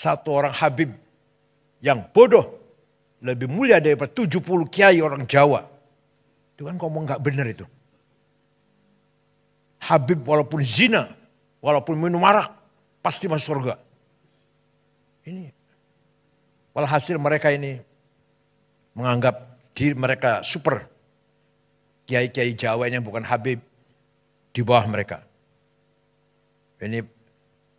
satu orang Habib yang bodoh lebih mulia daripada 70 kiai orang Jawa. Itu kan ngomong gak benar itu. Habib walaupun zina, walaupun minum arak, pasti masuk surga. Ini. Walhasil mereka ini menganggap diri mereka super. Kiai-kiai Jawa ini bukan Habib di bawah mereka. Ini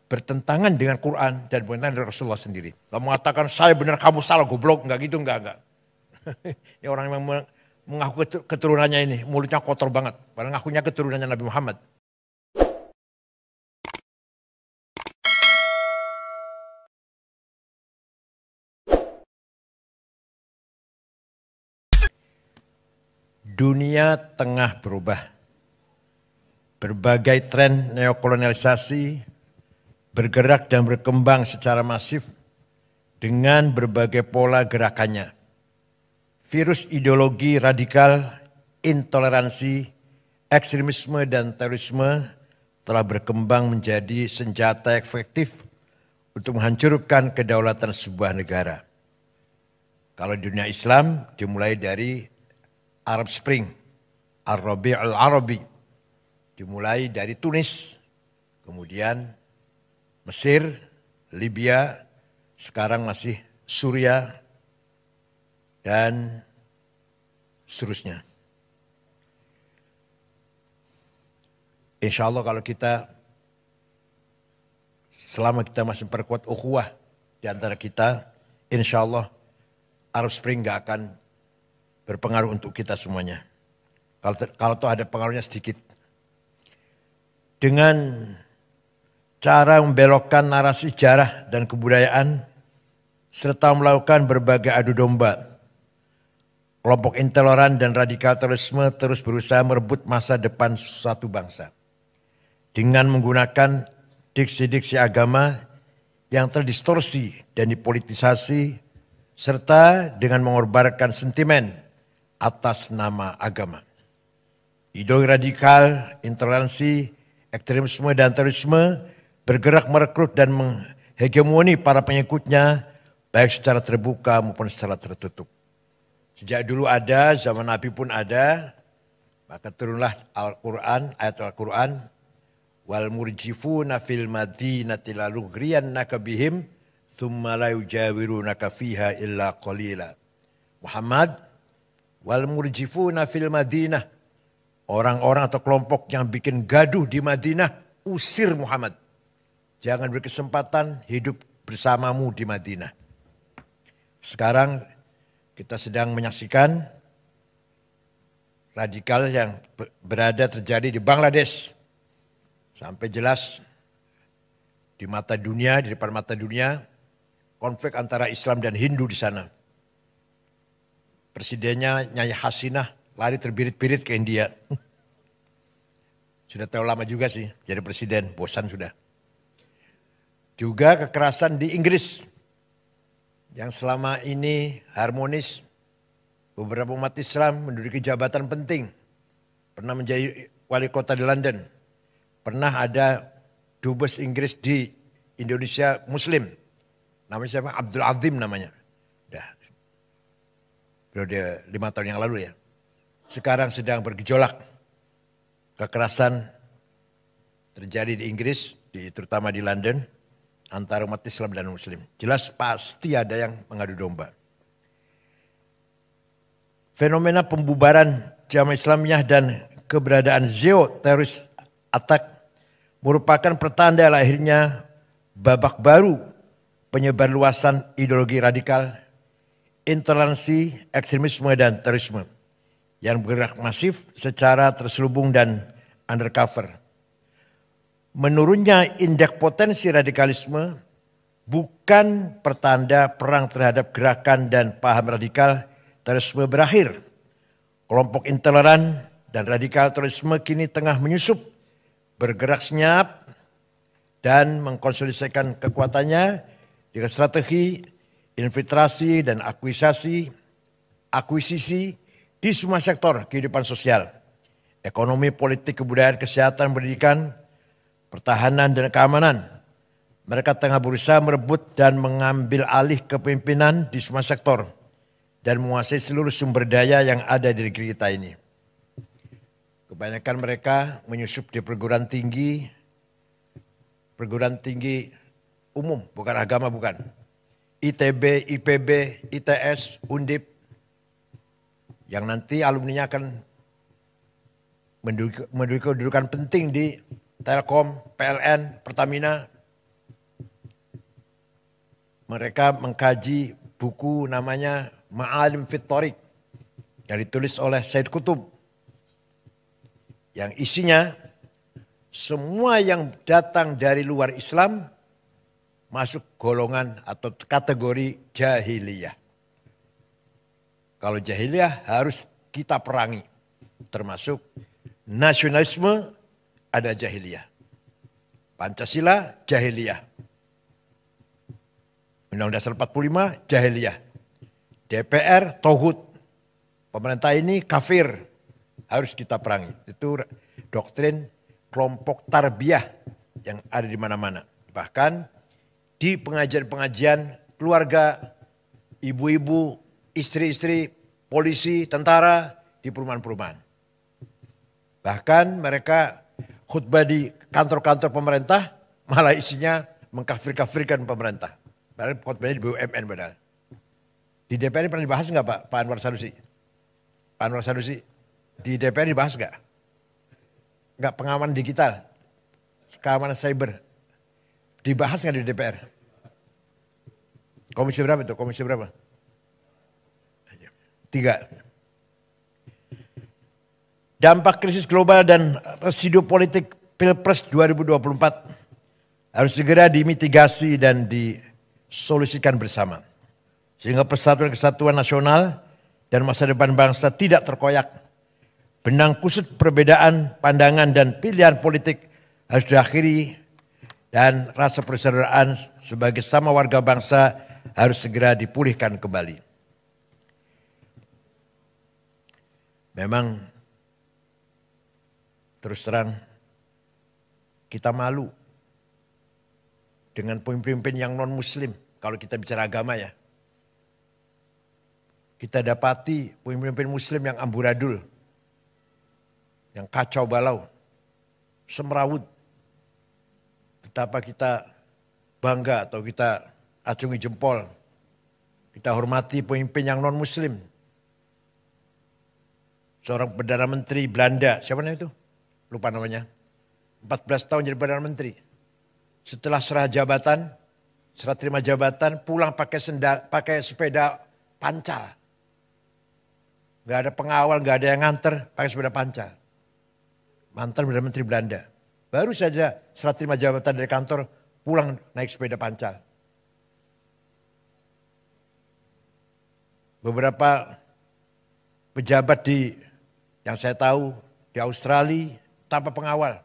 bertentangan dengan Quran dan bertentangan dengan Rasulullah sendiri. Kalau mengatakan saya benar kamu salah goblok, enggak gitu, enggak. Ini orang yang mengaku keturunannya ini, mulutnya kotor banget. Padahal ngakunya keturunannya Nabi Muhammad. Dunia tengah berubah. Berbagai tren neokolonialisasi bergerak dan berkembang secara masif dengan berbagai pola gerakannya. Virus ideologi radikal, intoleransi, ekstremisme dan terorisme telah berkembang menjadi senjata efektif untuk menghancurkan kedaulatan sebuah negara. Kalau di dunia Islam dimulai dari Arab Spring, Ar-Rabi' al-Arabi, dimulai dari Tunis, kemudian Mesir, Libya, sekarang masih Suriah, dan seterusnya. Insya Allah kalau kita, selama kita masih memperkuat ukhuwah di antara kita, insya Allah Arab Spring gak akan berpengaruh untuk kita semuanya. Kalau toh ada pengaruhnya sedikit. Dengan cara membelokkan narasi sejarah dan kebudayaan, serta melakukan berbagai adu domba, kelompok intoleran dan radikal terorisme terus berusaha merebut masa depan suatu bangsa. Dengan menggunakan diksi-diksi agama yang terdistorsi dan dipolitisasi, serta dengan mengorbankan sentimen atas nama agama. Ideologi radikal, intoleransi, ekstremisme dan terorisme bergerak merekrut dan menghegemoni para pengikutnya baik secara terbuka maupun secara tertutup. Sejak dulu ada, zaman Nabi pun ada, maka turunlah Al-Quran, ayat Al-Quran, wal murjifuna fil madinati la lughriyannaka bihim thumma la yujawirunaka fiha illa qalila. Muhammad, wal murjifuna fil Madinah, orang-orang atau kelompok yang bikin gaduh di Madinah, usir Muhammad. Jangan berkesempatan hidup bersamamu di Madinah. Sekarang kita sedang menyaksikan radikal yang berada terjadi di Bangladesh. Sampai jelas di mata dunia, di depan mata dunia, konflik antara Islam dan Hindu di sana. Presidennya Nyai Hasinah lari terbirit-birit ke India. Sudah terlalu lama juga sih jadi presiden, bosan sudah. Juga kekerasan di Inggris yang selama ini harmonis. Beberapa umat Islam menduduki jabatan penting. Pernah menjadi wali kota di London. Pernah ada dubes Inggris di Indonesia Muslim. Namanya siapa? Abdul Azim namanya. Periode 5 tahun yang lalu ya. Sekarang sedang bergejolak. Kekerasan terjadi di Inggris, terutama di London, antara umat Islam dan Muslim. Jelas pasti ada yang mengadu domba. Fenomena pembubaran Jamaah Islamiyah dan keberadaan teroris attack merupakan pertanda lahirnya babak baru penyebar luasan ideologi radikal, intoleransi, ekstremisme dan terorisme yang bergerak masif secara terselubung dan undercover. Menurunnya indeks potensi radikalisme bukan pertanda perang terhadap gerakan dan paham radikal terorisme berakhir. Kelompok intoleran dan radikal terorisme kini tengah menyusup, bergerak senyap dan mengkonsolidasikan kekuatannya dengan strategi infiltrasi dan akuisisi di semua sektor kehidupan sosial, ekonomi, politik, kebudayaan, kesehatan, pendidikan, pertahanan dan keamanan, Mereka tengah berusaha merebut dan mengambil alih kepemimpinan di semua sektor dan menguasai seluruh sumber daya yang ada di negeri kita ini. Kebanyakan mereka menyusup di perguruan tinggi umum, bukan agama, bukan. ITB, IPB, ITS, Undip, yang nanti alumninya akan menduduki kedudukan penting di Telkom, PLN, Pertamina. Mereka mengkaji buku namanya Ma'alim fit Thoriq yang ditulis oleh Said Qutb. Yang isinya semua yang datang dari luar Islam masuk golongan atau kategori jahiliyah. Kalau jahiliyah harus kita perangi. Termasuk nasionalisme ada jahiliyah. Pancasila jahiliyah. Undang-Undang Dasar 45 jahiliyah. DPR tauhid. Pemerintah ini kafir. Harus kita perangi. Itu doktrin kelompok tarbiyah yang ada di mana-mana. Bahkan di pengajian-pengajian keluarga, ibu-ibu, istri-istri, polisi, tentara di perumahan-perumahan. Bahkan mereka khutbah di kantor-kantor pemerintah malah isinya mengkafir-kafirkan pemerintah. Padahal khutbahnya di BUMN padahal. Di DPR ini pernah dibahas nggak Pak Anwar Sanusi? Pak Anwar Sanusi di DPR dibahas nggak? Nggak, pengamanan digital, keamanan cyber. Dibahas nggak di DPR? Komisi berapa itu? Komisi berapa? 3. Dampak krisis global dan residu politik Pilpres 2024 harus segera dimitigasi dan disolusikan bersama. Sehingga persatuan kesatuan nasional dan masa depan bangsa tidak terkoyak. Benang kusut perbedaan pandangan dan pilihan politik harus diakhiri dan rasa persaudaraan sebagai sama warga bangsa harus segera dipulihkan kembali. Memang terus terang kita malu dengan pemimpin yang non-muslim kalau kita bicara agama ya. Kita dapati pemimpin muslim yang amburadul, yang kacau balau, semrawut. Betapa kita bangga atau kita acungi jempol. Kita hormati pemimpin yang non-muslim. Seorang Perdana Menteri Belanda, siapa namanya itu? Lupa namanya. 14 tahun jadi Perdana Menteri. Setelah serah terima jabatan, pulang pakai sepeda pancal. Gak ada pengawal, gak ada yang nganter, pakai sepeda pancal. Mantan Perdana Menteri Belanda. Baru saja serah terima jabatan dari kantor, pulang naik sepeda pancal. Beberapa pejabat yang saya tahu di Australia tanpa pengawal.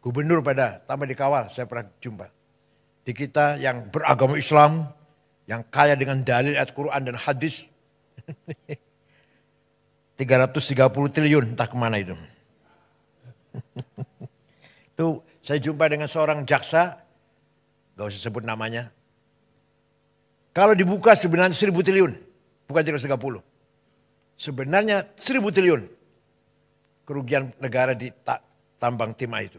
Gubernur tanpa dikawal, saya pernah jumpa. Di kita yang beragama Islam, yang kaya dengan dalil ayat Quran dan hadis. 330 triliun entah kemana itu. Itu saya jumpa dengan seorang jaksa, gak usah sebut namanya. Kalau dibuka sebenarnya 1.000 triliun, bukan 330. Sebenarnya 1.000 triliun kerugian negara di tambang timah itu.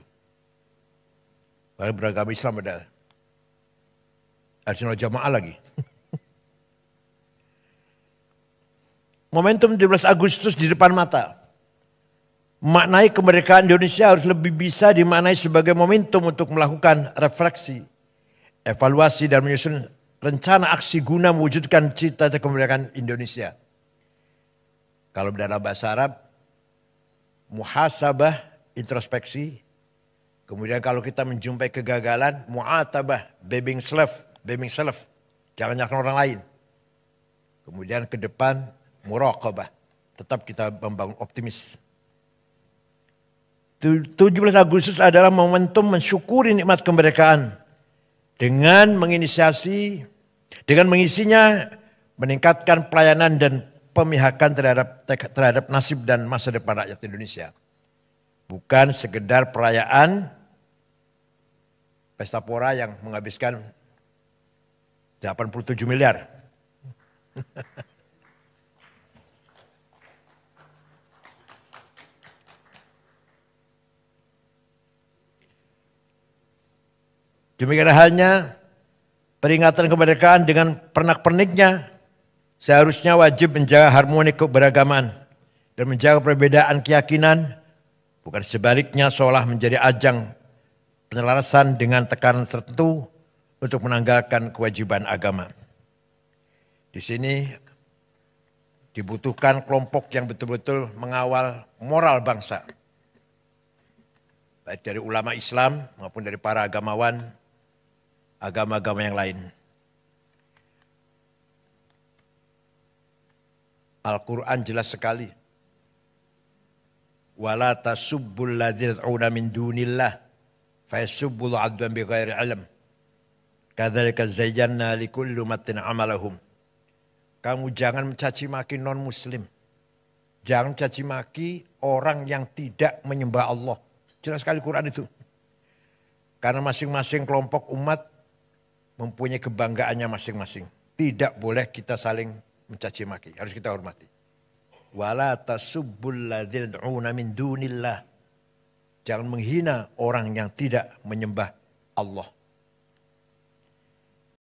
Padahal beragama Islam padahal. Arsenal jamaah lagi. Momentum 17 Agustus di depan mata. Maknai kemerdekaan Indonesia harus lebih bisa dimaknai sebagai momentum untuk melakukan refleksi, evaluasi dan menyusun rencana aksi guna mewujudkan cita-cita kemerdekaan Indonesia. Kalau dalam bahasa Arab, muhasabah, introspeksi. Kemudian kalau kita menjumpai kegagalan, mu'atabah, blaming self, jangan nyalakan orang lain. Kemudian ke depan, muraqabah, tetap kita membangun optimis. 17 Agustus adalah momentum mensyukuri nikmat kemerdekaan dengan mengisinya meningkatkan pelayanan dan pemihakan terhadap nasib dan masa depan rakyat Indonesia. Bukan sekedar perayaan pesta pora yang menghabiskan 87 miliar. Demikian halnya peringatan kemerdekaan dengan pernak-perniknya seharusnya wajib menjaga harmoni keberagaman dan menjaga perbedaan keyakinan, bukan sebaliknya seolah menjadi ajang penyelarasan dengan tekanan tertentu untuk menanggalkan kewajiban agama. Di sini dibutuhkan kelompok yang betul-betul mengawal moral bangsa, baik dari ulama Islam maupun dari para agamawan, agama-agama yang lain. Al-Quran jelas sekali. Wala tasubbul ladzina yad'una min dunillah fayasubbul adwan bighairi ilm. Kadzalika zayyana likulli ummatin amalahum. Kamu jangan mencaci maki non-muslim. Jangan caci maki orang yang tidak menyembah Allah. Jelas sekali Quran itu. Karena masing-masing kelompok umat mempunyai kebanggaannya masing-masing. Tidak boleh kita saling mencaci maki, harus kita hormati. Wala tasubbul ladzina yad'una min dunillah. Jangan menghina orang yang tidak menyembah Allah.